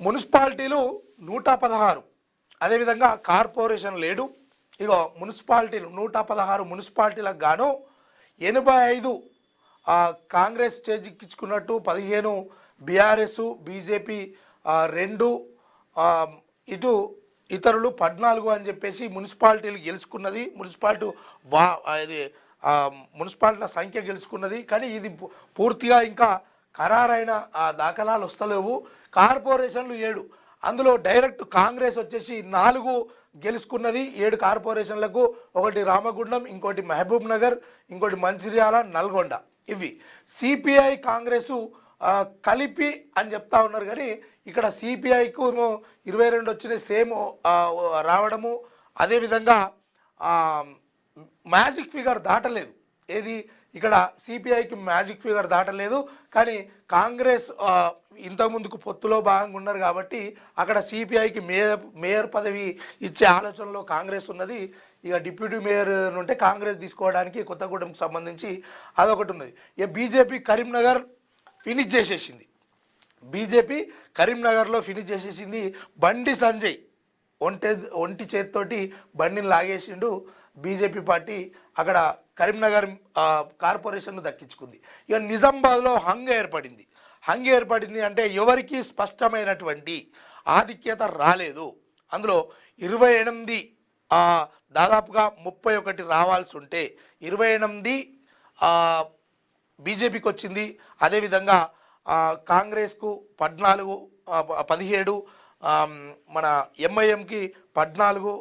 మున్సిపాలిటీలు 116, అదేవిధంగా కార్పొరేషన్ 7. ఇగో మున్సిపాలిటీలు 116 మున్సిపాలిటీలకు గాను 85 కాంగ్రెస్ చేజిక్కించుకున్నట్టు, 15 బీఆర్ఎస్ బీజేపీ 2, ఇటు ఇతరులు 14 అని చెప్పేసి మున్సిపాలిటీలు గెలుచుకున్నది. ఇది మున్సిపాలిటీల సంఖ్య గెలుచుకున్నది. కానీ ఇది పూర్తిగా ఇంకా ఖరారైన దాఖలాలు వస్తలేవు. కార్పొరేషన్లు 7, అందులో డైరెక్ట్ కాంగ్రెస్ వచ్చేసి 4 గెలుచుకున్నది. 7 కార్పొరేషన్లకు, ఒకటి రామగుండం, ఇంకోటి మహబూబ్ నగర్, ఇంకోటి మంచిర్యాల, నల్గొండ. ఇవి సిపిఐ కాంగ్రెస్ కలిపి అని చెప్తా ఉన్నారు. కానీ ఇక్కడ సిపిఐకు 22 వచ్చినాయి సేమ్ రావడము. అదేవిధంగా మ్యాజిక్ ఫిగర్ దాటలేదు. ఏది ఇక్కడ సిపిఐకి మ్యాజిక్ ఫిగర్ దాటలేదు. కానీ కాంగ్రెస్ ఇంతకుముందుకు పొత్తులో భాగంగా ఉన్నారు కాబట్టి అక్కడ సిపిఐకి మేయర్ పదవి ఇచ్చే ఆలోచనలో కాంగ్రెస్ ఉన్నది. ఇక డిప్యూటీ మేయర్ ఉంటే కాంగ్రెస్ తీసుకోవడానికి కొత్తగూడెంకి సంబంధించి అదొకటి ఉన్నది. ఇక బీజేపీ కరీంనగర్ ఫినిష్ చేసేసింది. బీజేపీ కరీంనగర్లో ఫినిష్ చేసేసింది. బండి సంజయ్ ఒంటి చేతితోటి బండిని లాగేసిండు. బీజేపీ పార్టీ అక్కడ కరీంనగర్ కార్పొరేషన్ను దక్కించుకుంది. ఇక నిజామాబాద్లో హంగ్ ఏర్పడింది అంటే ఎవరికి స్పష్టమైనటువంటి ఆధిక్యత రాలేదు. అందులో 28 దాదాపుగా 31 రావాల్సి ఉంటే 28 బీజేపీకి వచ్చింది. అదేవిధంగా కాంగ్రెస్కు 14, 17, మన ఎంఐఎంకి 14,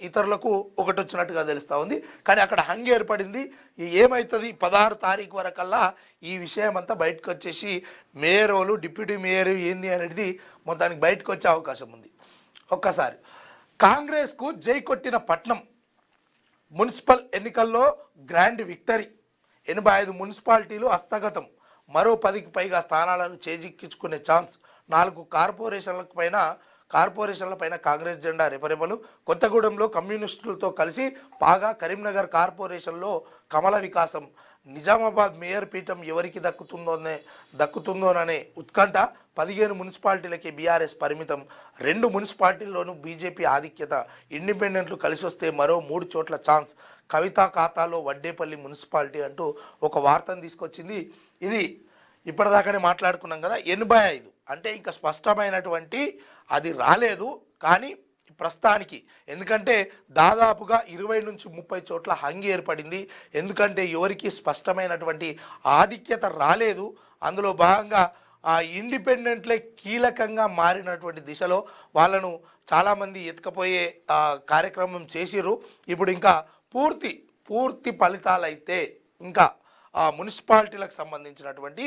ఇతరులకు 1 వచ్చినట్టుగా తెలుస్తూ ఉంది. కానీ అక్కడ హంగ్ ఏర్పడింది. ఏమవుతుంది 16 తారీఖు వరకల్లా ఈ విషయం అంతా బయటకు వచ్చేసి మేయరోలు డిప్యూటీ మేయర్ ఏంది అనేది మొత్తానికి బయటకు వచ్చే అవకాశం ఉంది. ఒక్కసారి కాంగ్రెస్కు జై కొట్టిన పట్నం మున్సిపల్ ఎన్నికల్లో గ్రాండ్ విక్టరీ. 85 మున్సిపాలిటీలు హస్తగతం. మరో 10కి పైగా స్థానాలను చేజిక్కించుకునే ఛాన్స్. 4 కార్పొరేషన్ల పైన కాంగ్రెస్ జెండా రెపరెపలు. కొత్తగూడెంలో కమ్యూనిస్టులతో కలిసి పాగా. కరీంనగర్ కార్పొరేషన్లో కమల వికాసం. నిజామాబాద్ మేయర్ పీఠం ఎవరికి దక్కుతుందోననే ఉత్కంఠ. 15 మున్సిపాలిటీలకి బీఆర్ఎస్ పరిమితం. 2 మున్సిపాలిటీల్లోనూ బీజేపీ ఆధిక్యత. ఇండిపెండెంట్లు కలిసి వస్తే మరో 3 చోట్ల ఛాన్స్. కవిత ఖాతాలో వడ్డేపల్లి మున్సిపాలిటీ అంటూ ఒక వార్తను తీసుకొచ్చింది. ఇది ఇప్పటిదాకానే మాట్లాడుకున్నాం కదా. 85 అంటే ఇంకా స్పష్టమైనటువంటి అది రాలేదు. కానీ ప్రస్తుతానికి ఎందుకంటే దాదాపుగా 20 నుంచి 30 చోట్ల హంగి ఏర్పడింది. ఎందుకంటే ఎవరికి స్పష్టమైనటువంటి ఆధిక్యత రాలేదు. అందులో భాగంగా ఇండిపెండెంట్లే కీలకంగా మారినటువంటి దిశలో వాళ్ళను చాలామంది ఎత్తుకపోయే కార్యక్రమం చేసిర్రు. ఇప్పుడు ఇంకా పూర్తి ఫలితాలైతే ఇంకా మున్సిపాలిటీలకు సంబంధించినటువంటి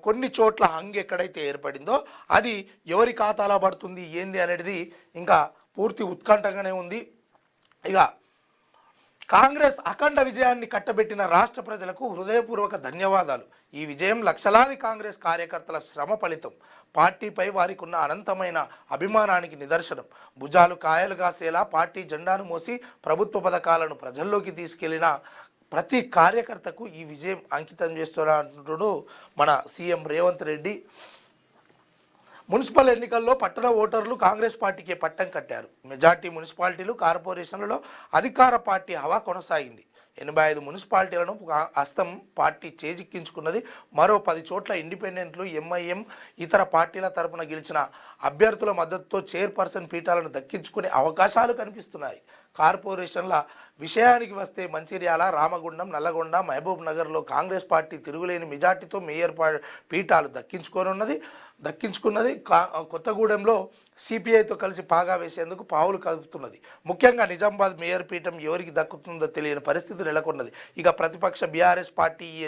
కొన్ని చోట్ల హంగ్ ఎక్కడైతే ఏర్పడిందో అది ఎవరి ఖాతాలో పడుతుంది ఏంది అనేది ఇంకా పూర్తి ఉత్కంఠగానే ఉంది. ఇక కాంగ్రెస్ అఖండ విజయాన్ని కట్టబెట్టిన రాష్ట్ర ప్రజలకు హృదయపూర్వక ధన్యవాదాలు. ఈ విజయం లక్షలాది కాంగ్రెస్ కార్యకర్తల శ్రమ ఫలితం. పార్టీపై వారికి ఉన్న అనంతమైన అభిమానానికి నిదర్శనం. భుజాలు కాయలు కాసేలా పార్టీ జెండాను మోసి ప్రభుత్వ పథకాలను ప్రజల్లోకి తీసుకెళ్లిన ప్రతి కార్యకర్తకు ఈ విజయం అంకితం చేస్తున్నట్టు మన సీఎం రేవంత్ రెడ్డి. మున్సిపల్ ఎన్నికల్లో పట్టణ ఓటర్లు కాంగ్రెస్ పార్టీకే పట్టం కట్టారు. మెజార్టీ మున్సిపాలిటీలు కార్పొరేషన్లలో అధికార పార్టీ హవా కొనసాగింది. 85 మున్సిపాలిటీలను హస్తం పార్టీ చేజిక్కించుకున్నది. మరో 10 చోట్ల ఇండిపెండెంట్లు, ఎంఐఎం, ఇతర పార్టీల తరపున గెలిచిన అభ్యర్థుల మద్దతుతో చైర్పర్సన్ పీఠాలను దక్కించుకునే అవకాశాలు కనిపిస్తున్నాయి. కార్పొరేషన్ల విషయానికి వస్తే మంచిర్యాల, రామగుండం, నల్లగొండ, మహబూబ్ నగర్లో కాంగ్రెస్ పార్టీ తిరుగులేని మెజార్టీతో మేయర్ పీఠాలు దక్కించుకున్నది. కొత్తగూడెంలో సిపిఐతో కలిసి పాగా వేసేందుకు పావులు కదుపుతున్నది. ముఖ్యంగా నిజామాబాద్ మేయర్ పీఠం ఎవరికి దక్కుతుందో తెలియని పరిస్థితి నెలకొన్నది. ఇక ప్రతిపక్ష బీఆర్ఎస్ పార్టీ ఈ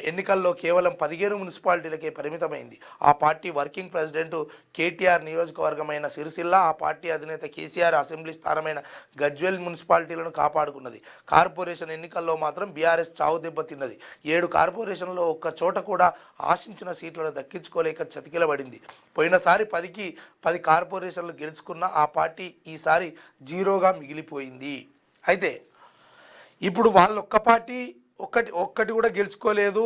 ఎన్నికల్లో కేవలం 15 మున్సిపాలిటీలకే పరిమితమైంది. ఆ పార్టీ వర్కింగ్ ప్రెసిడెంట్ కేటీఆర్ నియోజకవర్గమైన సిరిసిల్ల, ఆ పార్టీ అధినేత కేసీఆర్ అసెంబ్లీ స్థానమైన గజ్వేల్ మున్సిపాలిటీలను కాపాడుకున్నది. కార్పొరేషన్ ఎన్నికల్లో మాత్రం బీఆర్ఎస్ చావు దెబ్బతిన్నది. 7 కార్పొరేషన్లో ఒక్క చోట కూడా ఆశించిన సీట్లను దక్కించుకోలేక చతికిలబడింది. పోయినసారి 10కి 10 కార్పొరేషన్లు గెలుచుకున్న ఆ పార్టీ ఈసారి జీరోగా మిగిలిపోయింది. అయితే ఇప్పుడు వాళ్ళు ఒక్క పార్టీ ఒక్కటి కూడా గెలుచుకోలేదు.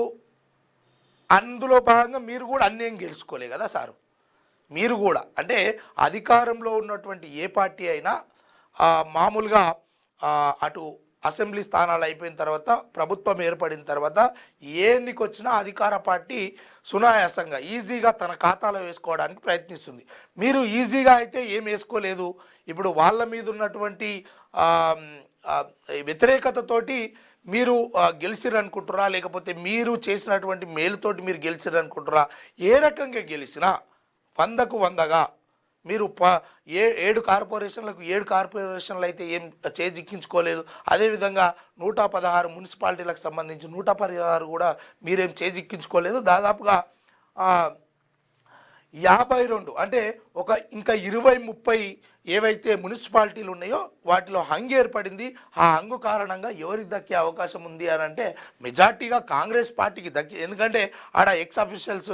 అందులో భాగంగా మీరు కూడా అన్నీ గెలుచుకోలే కదా సారు. మీరు కూడా అంటే అధికారంలో ఉన్నటువంటి ఏ పార్టీ అయినా మామూలుగా అటు అసెంబ్లీ స్థానాలు అయిపోయిన తర్వాత ప్రభుత్వం ఏర్పడిన తర్వాత ఏ ఎన్నిక వచ్చినా అధికార పార్టీ సునాయాసంగా ఈజీగా తన ఖాతాలో వేసుకోవడానికి ప్రయత్నిస్తుంది. మీరు ఈజీగా అయితే ఏం వేసుకోలేదు. ఇప్పుడు వాళ్ళ మీద ఉన్నటువంటి వ్యతిరేకతతోటి మీరు గెలిచిరనుకుంటురా, లేకపోతే మీరు చేసినటువంటి మేలుతోటి మీరు గెలిచిరనుకుంటురా? ఏ రకంగా గెలిచినా 100కు 100గా మీరు 7 కార్పొరేషన్లకు 7 కార్పొరేషన్లు అయితే ఏం చేజిక్కించుకోలేదు. అదేవిధంగా 116 మున్సిపాలిటీలకు సంబంధించి 116 కూడా మీరేం చేజిక్కించుకోలేదు. దాదాపుగా 52 అంటే ఒక ఇంకా 20-30 ఏవైతే మున్సిపాలిటీలు ఉన్నాయో వాటిలో హంగు ఏర్పడింది. ఆ హంగు కారణంగా ఎవరికి దక్కే అవకాశం ఉంది అని అంటే మెజార్టీగా కాంగ్రెస్ పార్టీకి దక్కి, ఎందుకంటే ఆడ ఎక్స్ అఫీషియల్స్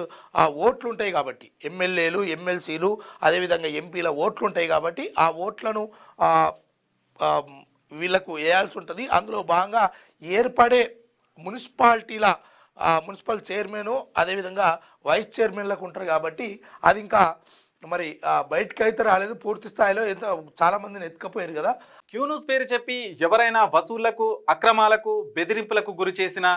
ఓట్లు ఉంటాయి కాబట్టి, ఎమ్మెల్యేలు ఎమ్మెల్సీలు అదేవిధంగా ఎంపీల ఓట్లు ఉంటాయి కాబట్టి ఆ ఓట్లను వీళ్ళకు వేయాల్సి ఉంటుంది. అందులో భాగంగా ఏర్పడే మున్సిపాలిటీల మున్సిపల్ చైర్మన్ అదేవిధంగా వైస్ చైర్మన్లకు ఉంటారు కాబట్టి అది ఇంకా మరి బయటకు అయితే రాలేదు. పూర్తి స్థాయిలో ఎంత చాలా మందిని ఎత్తుకపోయారు కదా. క్యూన్యూస్ పేరు చెప్పి ఎవరైనా వసూళ్లకు, అక్రమాలకు, బెదిరింపులకు గురి చేసిన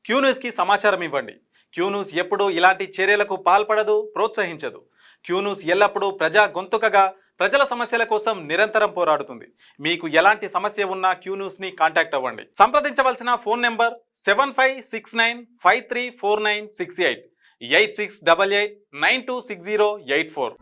క్యూన్యూస్కి సమాచారం ఇవ్వండి. క్యూన్యూస్ ఎప్పుడూ ఇలాంటి చర్యలకు పాల్పడదు, ప్రోత్సహించదు. క్యూన్యూస్ ఎల్లప్పుడూ ప్రజా గొంతుకగా ప్రజల సమస్యల కోసం నిరంతరం పోరాడుతుంది. మీకు ఎలాంటి సమస్య ఉన్నా క్యూన్యూస్ని కాంటాక్ట్ అవ్వండి. సంప్రదించవలసిన ఫోన్ నెంబర్ 7569534968 8688926084.